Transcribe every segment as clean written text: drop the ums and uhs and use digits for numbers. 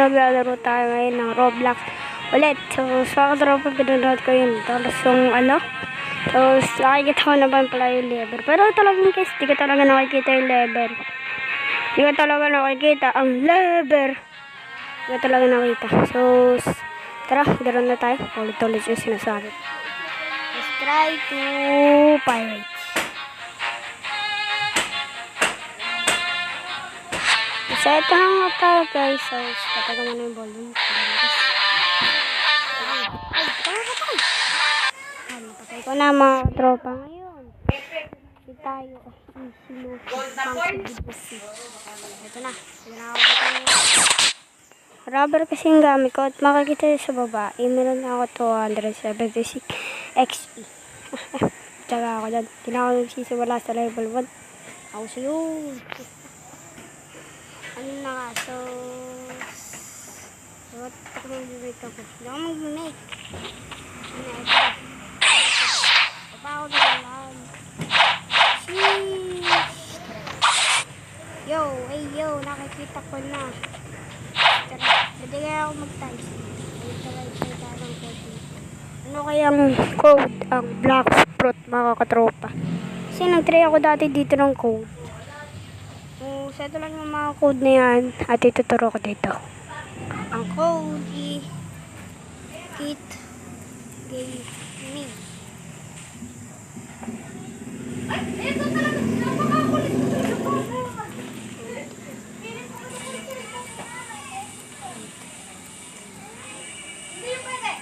maglalaro tayo ngayon ng Roblox ulit. So, sa katropa, pinanood ko yun. Tapos yung tapos nakikita ko naman pala yung lever. Pero talagang guys, di ko talaga nakikita yung lever. Di ko talaga nakikita ang lever. Di ko talaga nakita. So, tara, ganoon na tayo. Ulit-ulit yung sinasabi. Let's try to pirate. So, ito na nga tayo guys. So, pataga mo na yung volume. Napatay ko na mga tropa ngayon. Hindi tayo. Ito na. Rubber kasi yung gamit ko. At makikita sa baba. Meron na ako 276 XP. Tsaga ako dyan. Hindi na ako nagsisimula sa level 1. Ako siyo. Ano na nga, so what ako mag-make ako? Hindi ako mag-make. Ano ito? Papa ako na lang. Sheesh! Yo, ay yo, nakikita ko na. Tara, pwede kaya ako mag-times. Ano kayang code ang Black Fruit mga katropa? Kasi nag-try ako dati dito ng code. So, ito lang yung mga code na yan at ituturo ko dito. Ang code is It Gave Me. Ito talaga, napakakulit ko dito. Hindi pwede.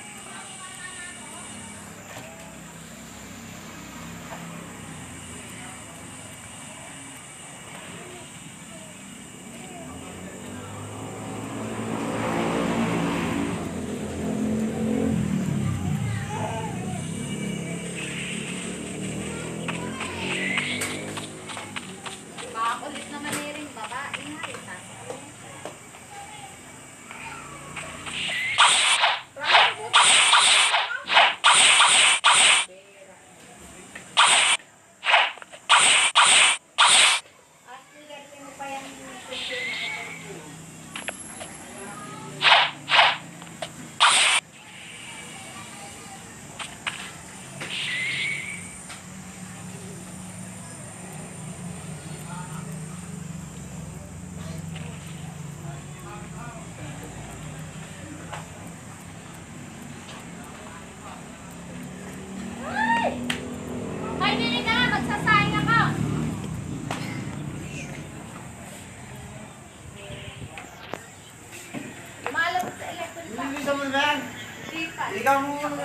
Ikaw mo yung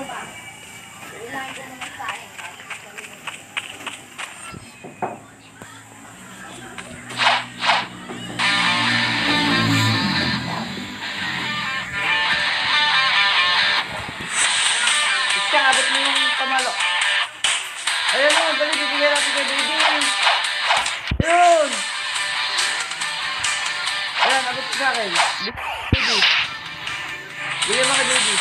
abot mo yung pamalo. Ayan o, dali, bibigyan natin kay baby. Ayun! Ayan, abot ko sa akin. Baby. Bigyan mo kay baby.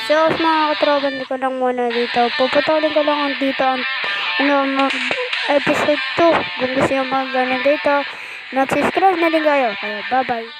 So, mga katropan ko lang muna dito. Puputulin ko lang dito ang episode 2. Kung gusto nyo mag dito, mag-subscribe na din kayo. Kaya, bye-bye.